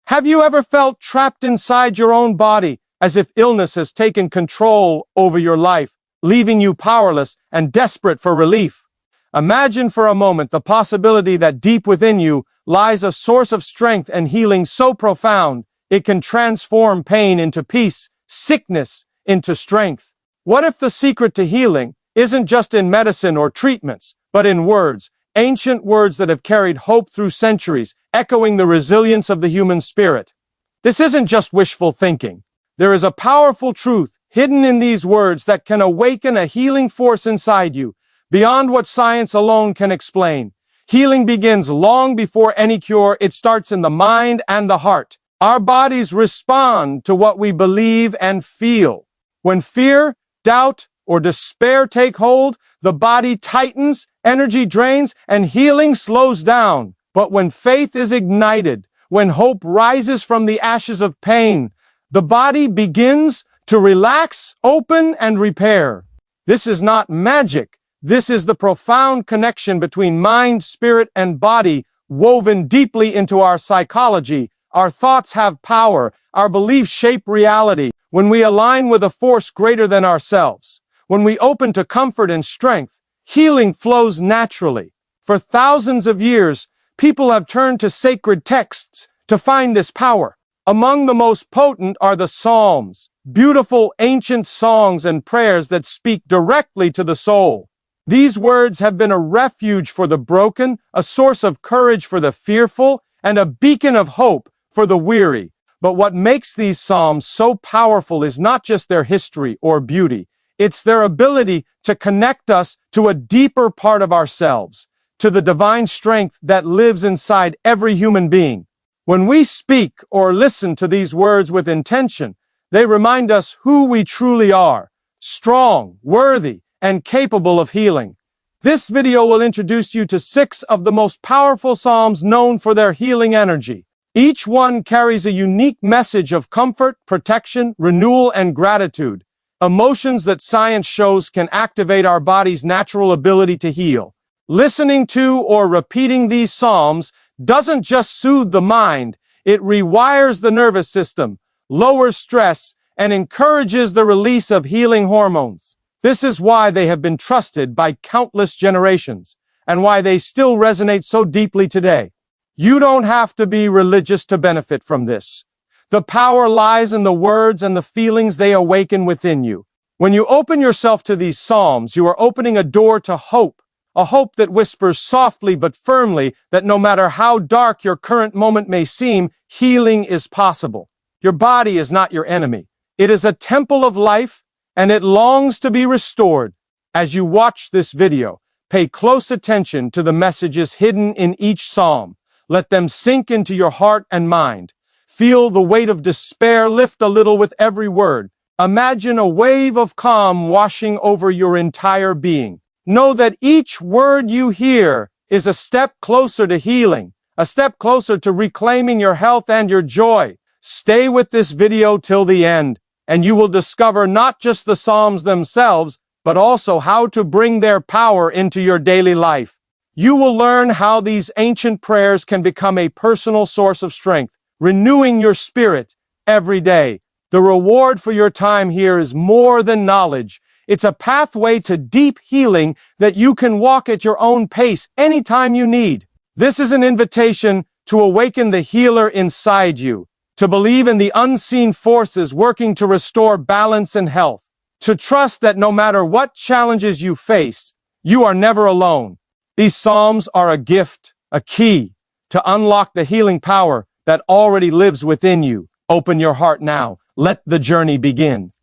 Have you ever felt trapped inside your own body, as if illness has taken control over your life, leaving you powerless and desperate for relief? Imagine for a moment the possibility that deep within you lies a source of strength and healing so profound it can transform pain into peace, sickness into strength. What if the secret to healing isn't just in medicine or treatments, but in words, ancient words that have carried hope through centuries, echoing the resilience of the human spirit? This isn't just wishful thinking. There is a powerful truth hidden in these words that can awaken a healing force inside you, beyond what science alone can explain. Healing begins long before any cure. It starts in the mind and the heart. Our bodies respond to what we believe and feel. When fear, doubt, or despair take hold, the body tightens, energy drains, and healing slows down. But when faith is ignited, when hope rises from the ashes of pain, the body begins to relax, open, and repair. This is not magic. This is the profound connection between mind, spirit, and body, woven deeply into our psychology. Our thoughts have power. Our beliefs shape reality. When we align with a force greater than ourselves, when we open to comfort and strength, healing flows naturally. For thousands of years, people have turned to sacred texts to find this power. Among the most potent are the Psalms, beautiful ancient songs and prayers that speak directly to the soul. These words have been a refuge for the broken, a source of courage for the fearful, and a beacon of hope for the weary. But what makes these psalms so powerful is not just their history or beauty. It's their ability to connect us to a deeper part of ourselves, to the divine strength that lives inside every human being. When we speak or listen to these words with intention, they remind us who we truly are, strong, worthy, and capable of healing. This video will introduce you to 6 of the most powerful psalms known for their healing energy. Each one carries a unique message of comfort, protection, renewal, and gratitude, emotions that science shows can activate our body's natural ability to heal. Listening to or repeating these psalms doesn't just soothe the mind, it rewires the nervous system, lowers stress, and encourages the release of healing hormones. This is why they have been trusted by countless generations, and why they still resonate so deeply today. You don't have to be religious to benefit from this. The power lies in the words and the feelings they awaken within you. When you open yourself to these psalms, you are opening a door to hope, a hope that whispers softly but firmly that no matter how dark your current moment may seem, healing is possible. Your body is not your enemy. It is a temple of life, and it longs to be restored. As you watch this video, pay close attention to the messages hidden in each psalm. Let them sink into your heart and mind. Feel the weight of despair lift a little with every word. Imagine a wave of calm washing over your entire being. Know that each word you hear is a step closer to healing, a step closer to reclaiming your health and your joy. Stay with this video till the end, and you will discover not just the Psalms themselves, but also how to bring their power into your daily life. You will learn how these ancient prayers can become a personal source of strength, renewing your spirit every day. The reward for your time here is more than knowledge. It's a pathway to deep healing that you can walk at your own pace anytime you need. This is an invitation to awaken the healer inside you, to believe in the unseen forces working to restore balance and health, to trust that no matter what challenges you face, you are never alone. These psalms are a gift, a key to unlock the healing power that already lives within you. Open your heart now. Let the journey begin.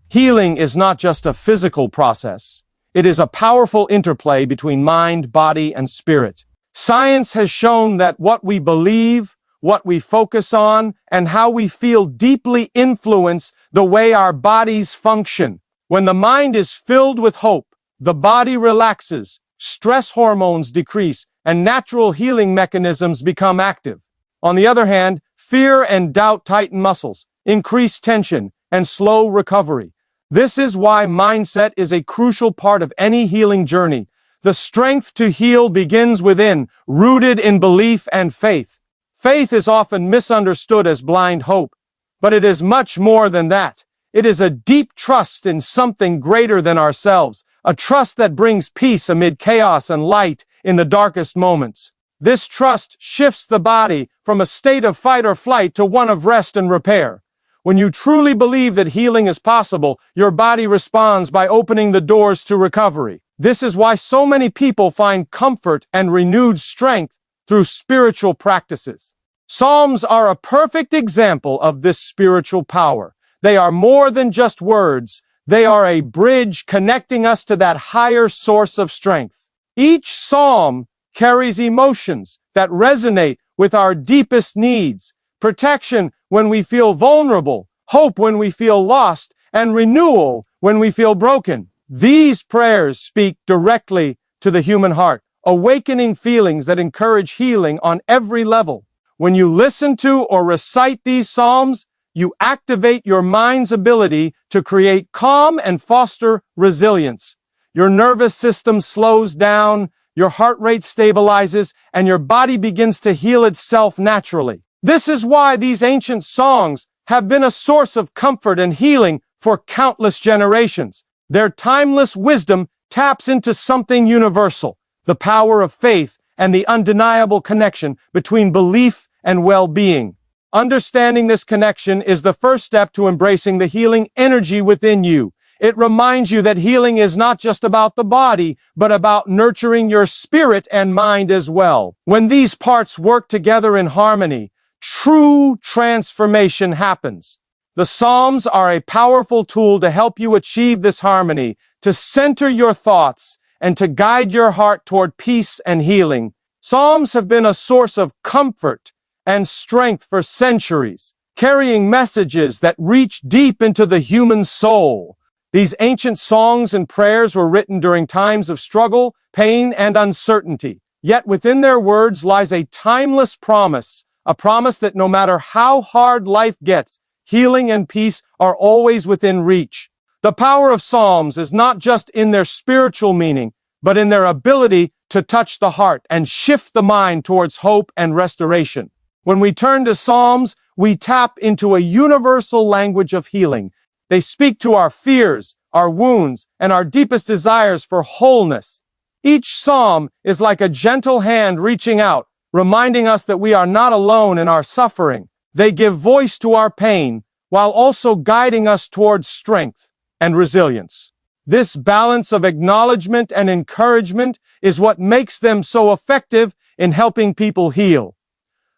Healing is not just a physical process. It is a powerful interplay between mind, body, and spirit. Science has shown that what we believe, what we focus on, and how we feel deeply influence the way our bodies function. When the mind is filled with hope, the body relaxes, stress hormones decrease, and natural healing mechanisms become active. On the other hand, fear and doubt tighten muscles, increase tension, and slow recovery. This is why mindset is a crucial part of any healing journey. The strength to heal begins within, rooted in belief and faith. Faith is often misunderstood as blind hope, but it is much more than that. It is a deep trust in something greater than ourselves, a trust that brings peace amid chaos and light in the darkest moments. This trust shifts the body from a state of fight or flight to one of rest and repair. When you truly believe that healing is possible, your body responds by opening the doors to recovery. This is why so many people find comfort and renewed strength through spiritual practices. Psalms are a perfect example of this spiritual power. They are more than just words. They are a bridge connecting us to that higher source of strength. Each psalm carries emotions that resonate with our deepest needs: protection when we feel vulnerable, hope when we feel lost, and renewal when we feel broken. These prayers speak directly to the human heart, awakening feelings that encourage healing on every level. When you listen to or recite these psalms, you activate your mind's ability to create calm and foster resilience. Your nervous system slows down, your heart rate stabilizes, and your body begins to heal itself naturally. This is why these ancient songs have been a source of comfort and healing for countless generations. Their timeless wisdom taps into something universal: the power of faith and the undeniable connection between belief and well-being. Understanding this connection is the first step to embracing the healing energy within you. It reminds you that healing is not just about the body, but about nurturing your spirit and mind as well. When these parts work together in harmony, true transformation happens. The Psalms are a powerful tool to help you achieve this harmony, to center your thoughts, and to guide your heart toward peace and healing. Psalms have been a source of comfort and strength for centuries, carrying messages that reach deep into the human soul. These ancient songs and prayers were written during times of struggle, pain, and uncertainty. Yet within their words lies a timeless promise, a promise that no matter how hard life gets, healing and peace are always within reach. The power of Psalms is not just in their spiritual meaning, but in their ability to touch the heart and shift the mind towards hope and restoration. When we turn to Psalms, we tap into a universal language of healing. They speak to our fears, our wounds, and our deepest desires for wholeness. Each psalm is like a gentle hand reaching out, reminding us that we are not alone in our suffering. They give voice to our pain, while also guiding us towards strength and resilience. This balance of acknowledgement and encouragement is what makes them so effective in helping people heal.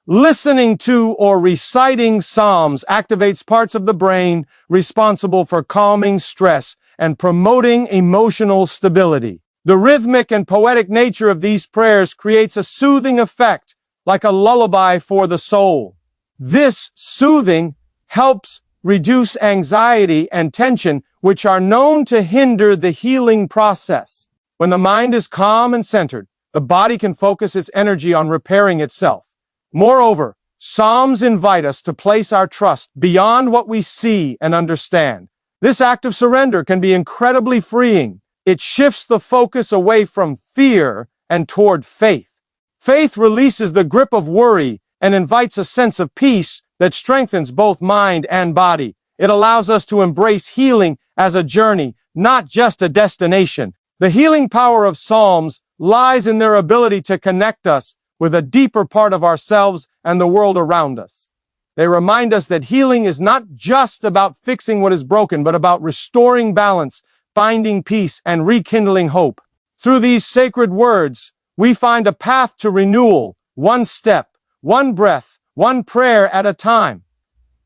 Listening to or reciting psalms activates parts of the brain responsible for calming stress and promoting emotional stability. The rhythmic and poetic nature of these prayers creates a soothing effect, like a lullaby for the soul. This soothing helps reduce anxiety and tension, which are known to hinder the healing process. When the mind is calm and centered, the body can focus its energy on repairing itself. Moreover, Psalms invite us to place our trust beyond what we see and understand. This act of surrender can be incredibly freeing. It shifts the focus away from fear and toward faith. Faith releases the grip of worry and invites a sense of peace that strengthens both mind and body. It allows us to embrace healing as a journey, not just a destination. The healing power of Psalms lies in their ability to connect us with a deeper part of ourselves and the world around us. They remind us that healing is not just about fixing what is broken, but about restoring balance, finding peace, and rekindling hope. Through these sacred words, we find a path to renewal, one step, one breath, one prayer at a time.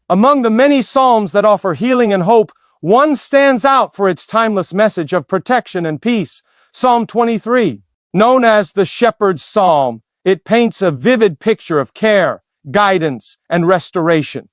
Among the many psalms that offer healing and hope, one stands out for its timeless message of protection and peace. Psalm 23, known as the Shepherd's Psalm, it paints a vivid picture of care, guidance, and restoration.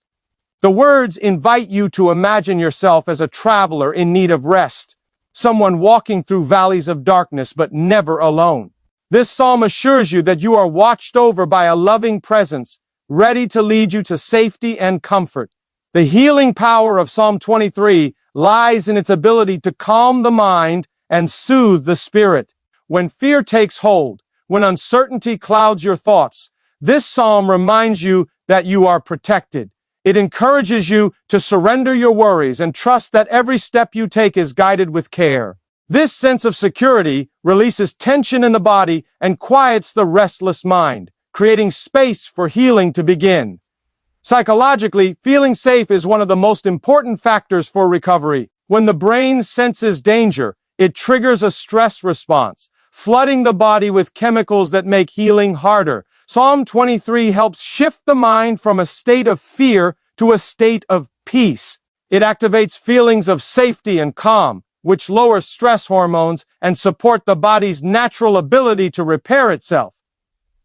The words invite you to imagine yourself as a traveler in need of rest, someone walking through valleys of darkness but never alone. This psalm assures you that you are watched over by a loving presence, ready to lead you to safety and comfort. The healing power of Psalm 23 lies in its ability to calm the mind and soothe the spirit. When fear takes hold, when uncertainty clouds your thoughts, This psalm reminds you that you are protected. It encourages you to surrender your worries and trust that every step you take is guided with care. This sense of security releases tension in the body and quiets the restless mind, creating space for healing to begin. Psychologically, feeling safe is one of the most important factors for recovery. When the brain senses danger, it triggers a stress response, flooding the body with chemicals that make healing harder. Psalm 23 helps shift the mind from a state of fear to a state of peace. It activates feelings of safety and calm, which lower stress hormones and support the body's natural ability to repair itself.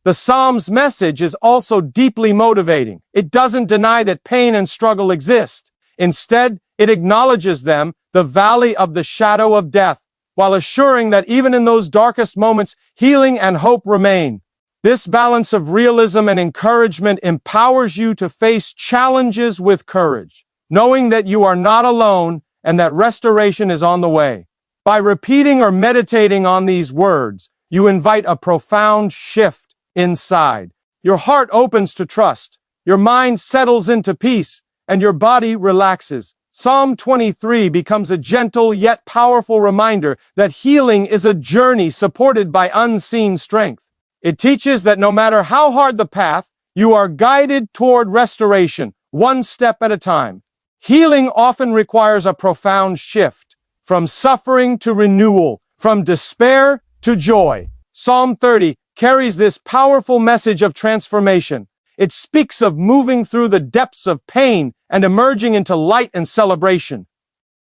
The Psalm's message is also deeply motivating. It doesn't deny that pain and struggle exist. Instead, it acknowledges them, the valley of the shadow of death, while assuring that even in those darkest moments, healing and hope remain. This balance of realism and encouragement empowers you to face challenges with courage, knowing that you are not alone and that restoration is on the way. By repeating or meditating on these words, you invite a profound shift inside. Your heart opens to trust, your mind settles into peace, and your body relaxes. Psalm 23 becomes a gentle yet powerful reminder that healing is a journey supported by unseen strength. It teaches that no matter how hard the path, you are guided toward restoration, one step at a time. Healing often requires a profound shift, from suffering to renewal, from despair to joy. Psalm 30 carries this powerful message of transformation. It speaks of moving through the depths of pain and emerging into light and celebration.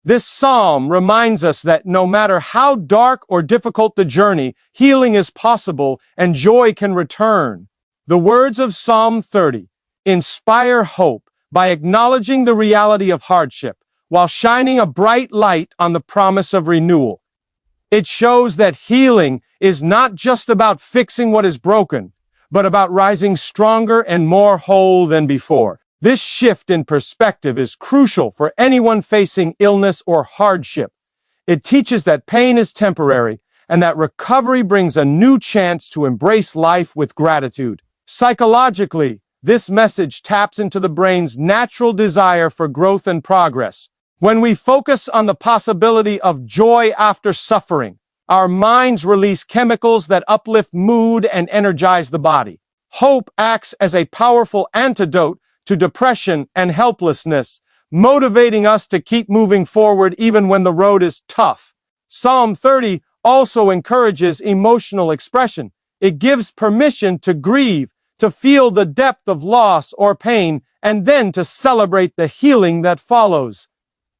This psalm reminds us that no matter how dark or difficult the journey, healing is possible and joy can return. The words of Psalm 30 inspire hope by acknowledging the reality of hardship while shining a bright light on the promise of renewal. It shows that healing is not just about fixing what is broken, but about rising stronger and more whole than before. This shift in perspective is crucial for anyone facing illness or hardship. It teaches that pain is temporary and that recovery brings a new chance to embrace life with gratitude. Psychologically, this message taps into the brain's natural desire for growth and progress. When we focus on the possibility of joy after suffering, our minds release chemicals that uplift mood and energize the body. Hope acts as a powerful antidote to depression and helplessness, motivating us to keep moving forward even when the road is tough. Psalm 30 also encourages emotional expression. It gives permission to grieve, to feel the depth of loss or pain, and then to celebrate the healing that follows.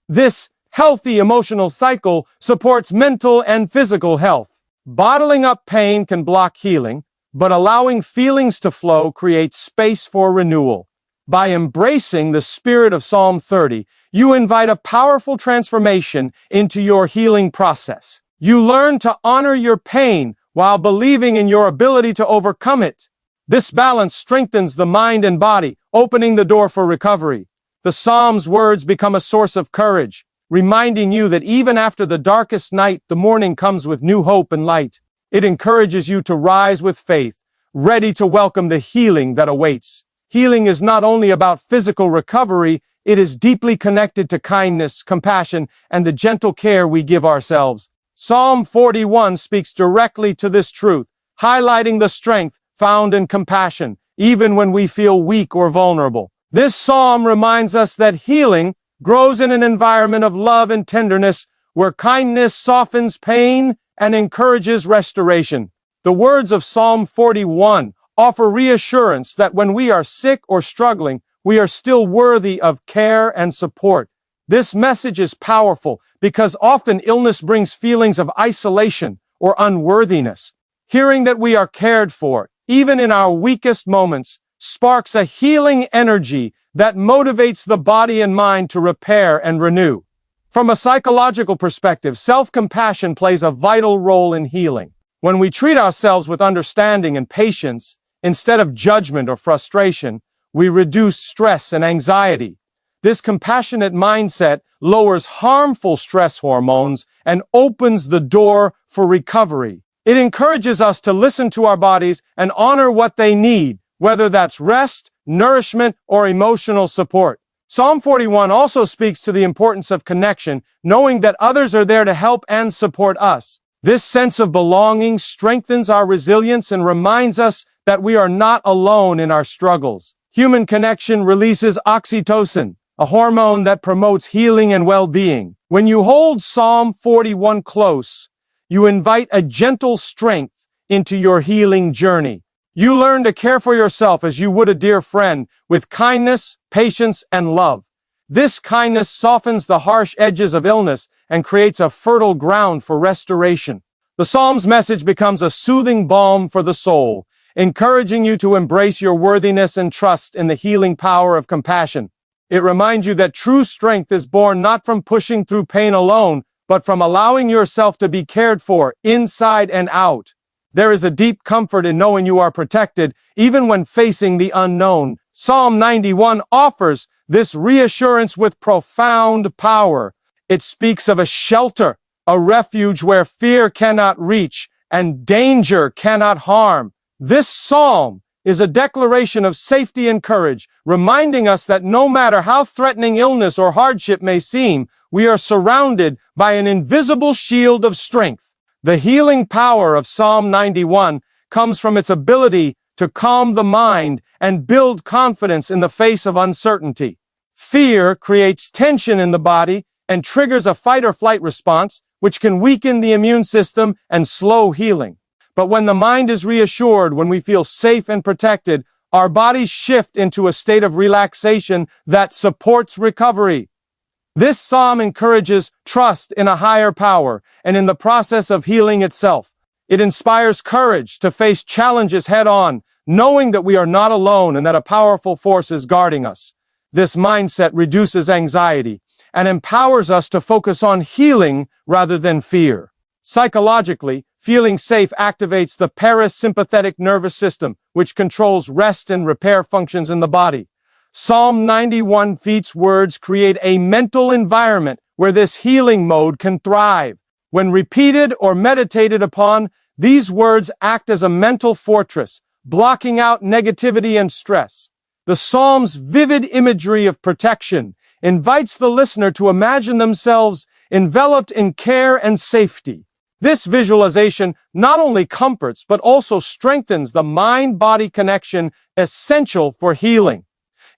This healthy emotional cycle supports mental and physical health. Bottling up pain can block healing, but allowing feelings to flow creates space for renewal. By embracing the spirit of Psalm 30, you invite a powerful transformation into your healing process. You learn to honor your pain while believing in your ability to overcome it. This balance strengthens the mind and body, opening the door for recovery. The Psalm's words become a source of courage, reminding you that even after the darkest night, the morning comes with new hope and light. It encourages you to rise with faith, ready to welcome the healing that awaits. Healing is not only about physical recovery, it is deeply connected to kindness, compassion, and the gentle care we give ourselves. Psalm 41 speaks directly to this truth, highlighting the strength found in compassion, even when we feel weak or vulnerable. This psalm reminds us that healing grows in an environment of love and tenderness, where kindness softens pain and encourages restoration. The words of Psalm 41 offer reassurance that when we are sick or struggling, we are still worthy of care and support. This message is powerful because often illness brings feelings of isolation or unworthiness. Hearing that we are cared for, even in our weakest moments, sparks a healing energy that motivates the body and mind to repair and renew. From a psychological perspective, self-compassion plays a vital role in healing. When we treat ourselves with understanding and patience, instead of judgment or frustration, we reduce stress and anxiety. This compassionate mindset lowers harmful stress hormones and opens the door for recovery. It encourages us to listen to our bodies and honor what they need, whether that's rest, nourishment, or emotional support. Psalm 41 also speaks to the importance of connection, knowing that others are there to help and support us. This sense of belonging strengthens our resilience and reminds us that we are not alone in our struggles. Human connection releases oxytocin, a hormone that promotes healing and well-being. When you hold Psalm 41 close, you invite a gentle strength into your healing journey. You learn to care for yourself as you would a dear friend, with kindness, patience, and love. This kindness softens the harsh edges of illness and creates a fertile ground for restoration. The Psalm's message becomes a soothing balm for the soul, encouraging you to embrace your worthiness and trust in the healing power of compassion. It reminds you that true strength is born not from pushing through pain alone, but from allowing yourself to be cared for inside and out. There is a deep comfort in knowing you are protected, even when facing the unknown. Psalm 91 offers this reassurance with profound power. It speaks of a shelter, a refuge where fear cannot reach and danger cannot harm. This psalm is a declaration of safety and courage, reminding us that no matter how threatening illness or hardship may seem, we are surrounded by an invisible shield of strength. The healing power of Psalm 91 comes from its ability to calm the mind and build confidence in the face of uncertainty. Fear creates tension in the body and triggers a fight-or-flight response, which can weaken the immune system and slow healing. But when the mind is reassured, when we feel safe and protected, our bodies shift into a state of relaxation that supports recovery. This psalm encourages trust in a higher power and in the process of healing itself. It inspires courage to face challenges head-on, knowing that we are not alone and that a powerful force is guarding us. This mindset reduces anxiety and empowers us to focus on healing rather than fear. Psychologically, feeling safe activates the parasympathetic nervous system, which controls rest and repair functions in the body. Psalm 91 feats words create a mental environment where this healing mode can thrive. When repeated or meditated upon, these words act as a mental fortress, blocking out negativity and stress. The Psalm's vivid imagery of protection invites the listener to imagine themselves enveloped in care and safety. This visualization not only comforts but also strengthens the mind-body connection essential for healing.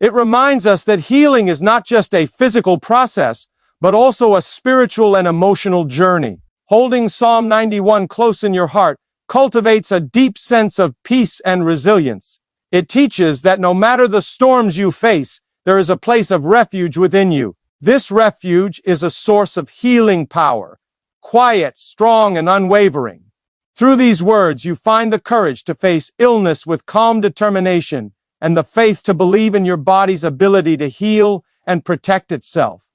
It reminds us that healing is not just a physical process, but also a spiritual and emotional journey. Holding Psalm 91 close in your heart cultivates a deep sense of peace and resilience. It teaches that no matter the storms you face, there is a place of refuge within you. This refuge is a source of healing power, quiet, strong, and unwavering. Through these words, you find the courage to face illness with calm determination and the faith to believe in your body's ability to heal and protect itself.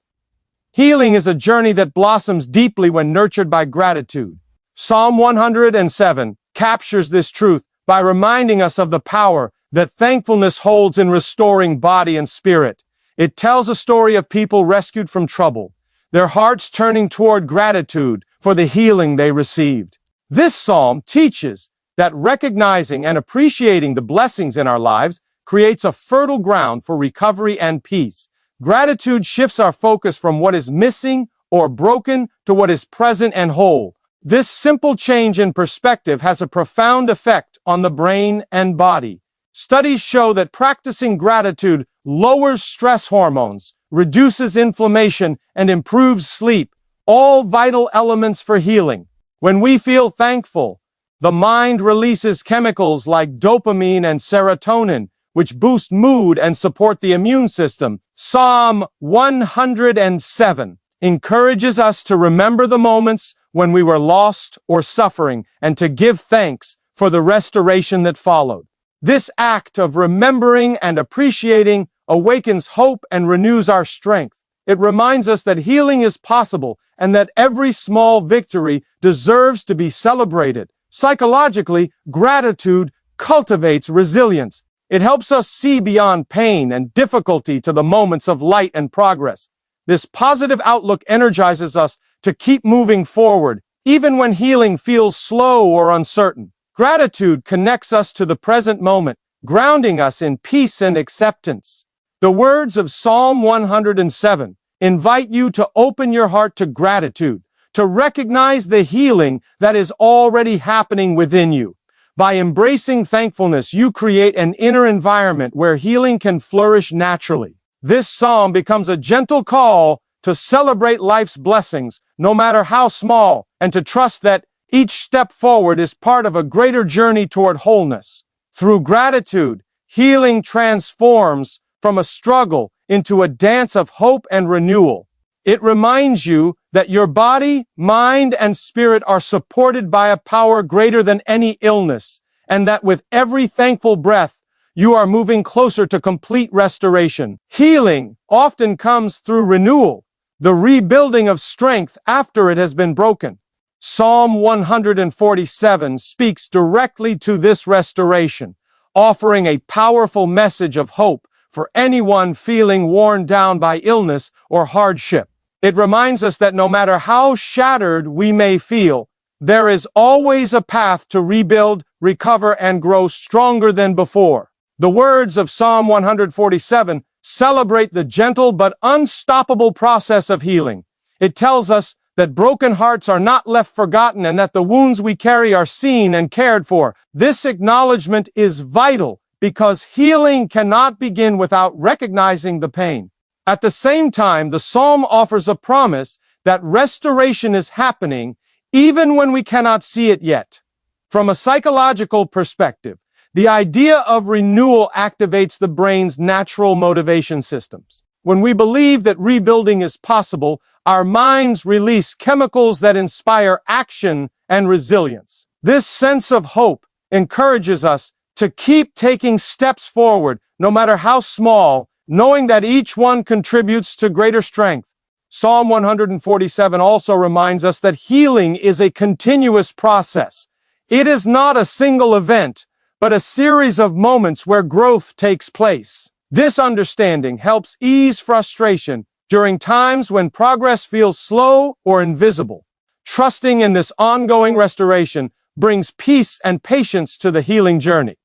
Healing is a journey that blossoms deeply when nurtured by gratitude. Psalm 107 captures this truth by reminding us of the power that thankfulness holds in restoring body and spirit. It tells a story of people rescued from trouble, their hearts turning toward gratitude for the healing they received. This psalm teaches that recognizing and appreciating the blessings in our lives creates a fertile ground for recovery and peace. Gratitude shifts our focus from what is missing or broken to what is present and whole. This simple change in perspective has a profound effect on the brain and body. Studies show that practicing gratitude lowers stress hormones, reduces inflammation, and improves sleep, all vital elements for healing. When we feel thankful, the mind releases chemicals like dopamine and serotonin, which boost mood and support the immune system. Psalm 107 encourages us to remember the moments when we were lost or suffering and to give thanks for the restoration that followed. This act of remembering and appreciating awakens hope and renews our strength. It reminds us that healing is possible and that every small victory deserves to be celebrated. Psychologically, gratitude cultivates resilience. It helps us see beyond pain and difficulty to the moments of light and progress. This positive outlook energizes us to keep moving forward, even when healing feels slow or uncertain. Gratitude connects us to the present moment, grounding us in peace and acceptance. The words of Psalm 107 invite you to open your heart to gratitude, to recognize the healing that is already happening within you. By embracing thankfulness, you create an inner environment where healing can flourish naturally. This psalm becomes a gentle call to celebrate life's blessings, no matter how small, and to trust that each step forward is part of a greater journey toward wholeness. Through gratitude, healing transforms from a struggle into a dance of hope and renewal. It reminds you that your body, mind, and spirit are supported by a power greater than any illness, and that with every thankful breath, you are moving closer to complete restoration. Healing often comes through renewal, the rebuilding of strength after it has been broken. Psalm 147 speaks directly to this restoration, offering a powerful message of hope for anyone feeling worn down by illness or hardship. It reminds us that no matter how shattered we may feel, there is always a path to rebuild, recover, and grow stronger than before. The words of Psalm 147 celebrate the gentle but unstoppable process of healing. It tells us that broken hearts are not left forgotten and that the wounds we carry are seen and cared for. This acknowledgement is vital because healing cannot begin without recognizing the pain. At the same time, the psalm offers a promise that restoration is happening even when we cannot see it yet. From a psychological perspective, the idea of renewal activates the brain's natural motivation systems. When we believe that rebuilding is possible, our minds release chemicals that inspire action and resilience. This sense of hope encourages us to keep taking steps forward, no matter how small, knowing that each one contributes to greater strength. Psalm 147 also reminds us that healing is a continuous process. It is not a single event, but a series of moments where growth takes place. This understanding helps ease frustration during times when progress feels slow or invisible. Trusting in this ongoing restoration brings peace and patience to the healing journey.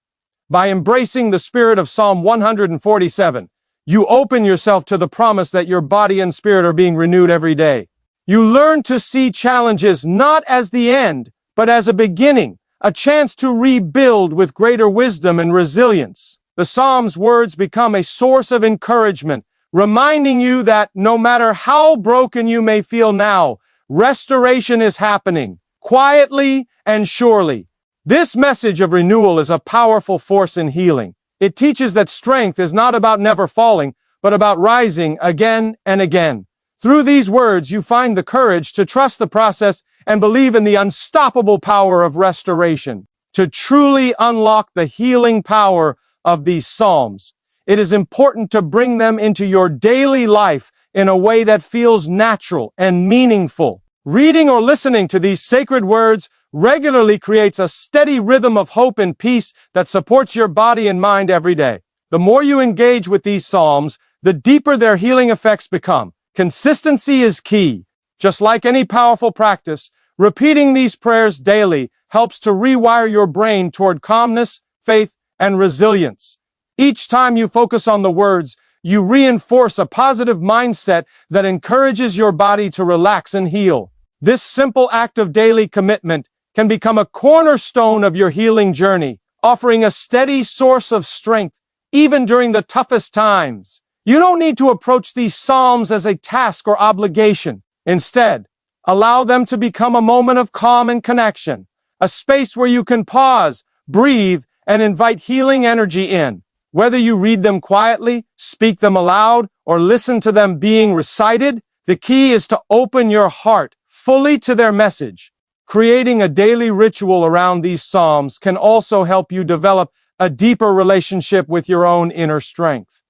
By embracing the spirit of Psalm 147, you open yourself to the promise that your body and spirit are being renewed every day. You learn to see challenges not as the end, but as a beginning, a chance to rebuild with greater wisdom and resilience. The Psalm's words become a source of encouragement, reminding you that no matter how broken you may feel now, restoration is happening, quietly and surely. This message of renewal is a powerful force in healing. It teaches that strength is not about never falling, but about rising again and again. Through these words, you find the courage to trust the process and believe in the unstoppable power of restoration. To truly unlock the healing power of these Psalms, it is important to bring them into your daily life in a way that feels natural and meaningful. Reading or listening to these sacred words regularly creates a steady rhythm of hope and peace that supports your body and mind every day. The more you engage with these Psalms, the deeper their healing effects become. Consistency is key. Just like any powerful practice, repeating these prayers daily helps to rewire your brain toward calmness, faith, and resilience. Each time you focus on the words, you reinforce a positive mindset that encourages your body to relax and heal. This simple act of daily commitment can become a cornerstone of your healing journey, offering a steady source of strength even during the toughest times. You don't need to approach these Psalms as a task or obligation. Instead, allow them to become a moment of calm and connection, a space where you can pause, breathe, and invite healing energy in. Whether you read them quietly, speak them aloud, or listen to them being recited, the key is to open your heart fully to their message. Creating a daily ritual around these Psalms can also help you develop a deeper relationship with your own inner strength.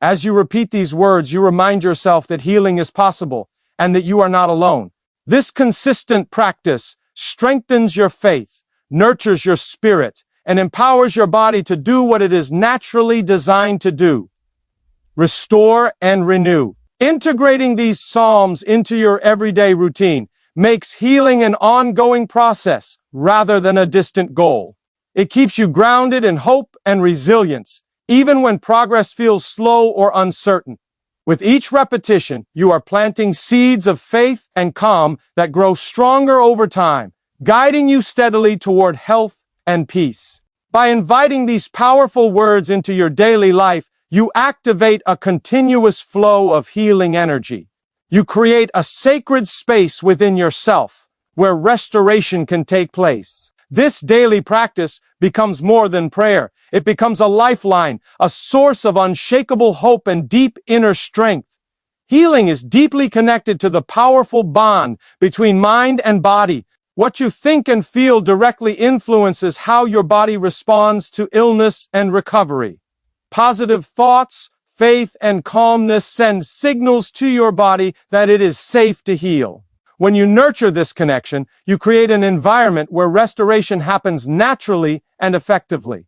As you repeat these words, you remind yourself that healing is possible and that you are not alone. This consistent practice strengthens your faith, nurtures your spirit, and empowers your body to do what it is naturally designed to do: restore and renew. Integrating these Psalms into your everyday routine makes healing an ongoing process rather than a distant goal. It keeps you grounded in hope and resilience, even when progress feels slow or uncertain. With each repetition, you are planting seeds of faith and calm that grow stronger over time, guiding you steadily toward health and peace. By inviting these powerful words into your daily life, you activate a continuous flow of healing energy. You create a sacred space within yourself where restoration can take place. This daily practice becomes more than prayer. It becomes a lifeline, a source of unshakable hope and deep inner strength. Healing is deeply connected to the powerful bond between mind and body. What you think and feel directly influences how your body responds to illness and recovery. Positive thoughts, faith, and calmness send signals to your body that it is safe to heal. When you nurture this connection, you create an environment where restoration happens naturally and effectively.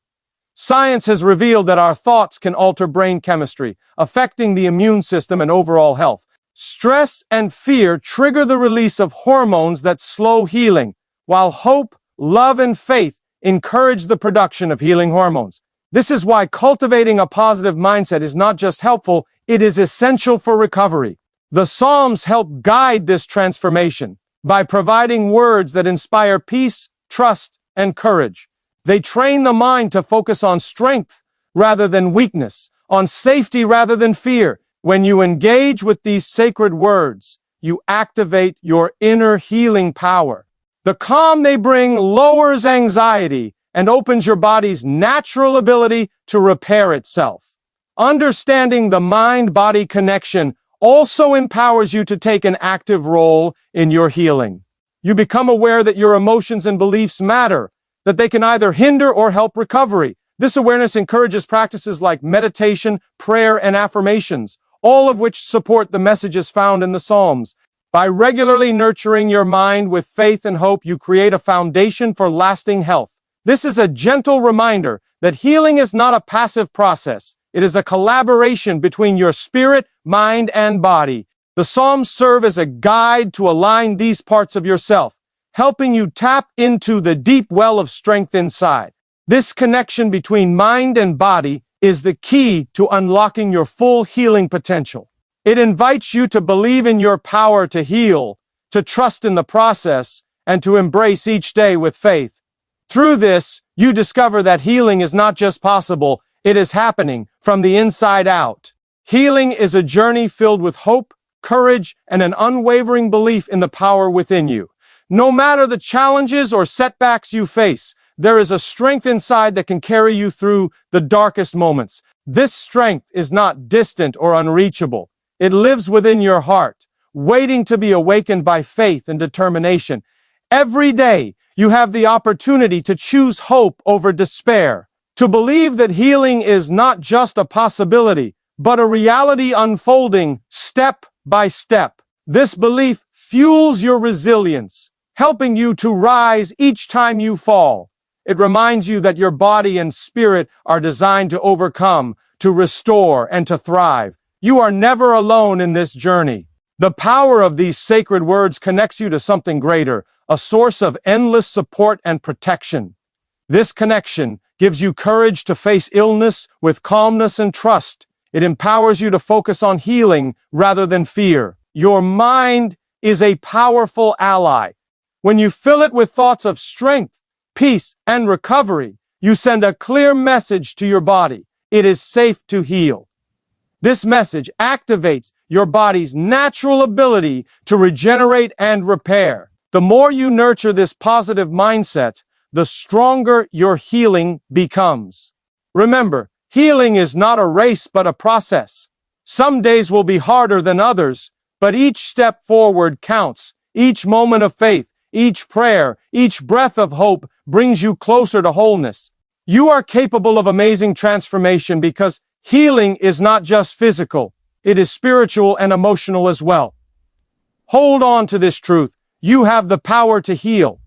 Science has revealed that our thoughts can alter brain chemistry, affecting the immune system and overall health. Stress and fear trigger the release of hormones that slow healing, while hope, love, and faith encourage the production of healing hormones. This is why cultivating a positive mindset is not just helpful, it is essential for recovery. The Psalms help guide this transformation by providing words that inspire peace, trust, and courage. They train the mind to focus on strength rather than weakness, on safety rather than fear. When you engage with these sacred words, you activate your inner healing power. The calm they bring lowers anxiety and opens your body's natural ability to repair itself. Understanding the mind-body connection also empowers you to take an active role in your healing. You become aware that your emotions and beliefs matter, that they can either hinder or help recovery. This awareness encourages practices like meditation, prayer, and affirmations, all of which support the messages found in the Psalms. By regularly nurturing your mind with faith and hope, you create a foundation for lasting health. This is a gentle reminder that healing is not a passive process. It is a collaboration between your spirit, mind, and body. The Psalms serve as a guide to align these parts of yourself, helping you tap into the deep well of strength inside. This connection between mind and body is the key to unlocking your full healing potential. It invites you to believe in your power to heal, to trust in the process, and to embrace each day with faith. Through this, you discover that healing is not just possible, it is happening from the inside out. Healing is a journey filled with hope, courage, and an unwavering belief in the power within you. No matter the challenges or setbacks you face, there is a strength inside that can carry you through the darkest moments. This strength is not distant or unreachable. It lives within your heart, waiting to be awakened by faith and determination. Every day, you have the opportunity to choose hope over despair, to believe that healing is not just a possibility, but a reality unfolding step by step. This belief fuels your resilience, helping you to rise each time you fall. It reminds you that your body and spirit are designed to overcome, to restore, and to thrive. You are never alone in this journey. The power of these sacred words connects you to something greater, a source of endless support and protection. This connection gives you courage to face illness with calmness and trust. It empowers you to focus on healing rather than fear. Your mind is a powerful ally. When you fill it with thoughts of strength, peace, and recovery, you send a clear message to your body. It is safe to heal. This message activates your body's natural ability to regenerate and repair. The more you nurture this positive mindset, the stronger your healing becomes. Remember, healing is not a race but a process. Some days will be harder than others, but each step forward counts. Each moment of faith, each prayer, each breath of hope brings you closer to wholeness. You are capable of amazing transformation because healing is not just physical, it is spiritual and emotional as well. Hold on to this truth. You have the power to heal.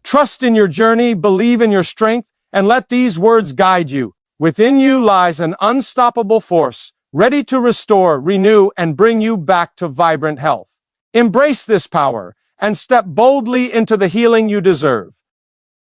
Trust in your journey, believe in your strength, and let these words guide you. Within you lies an unstoppable force, ready to restore, renew, and bring you back to vibrant health. Embrace this power and step boldly into the healing you deserve.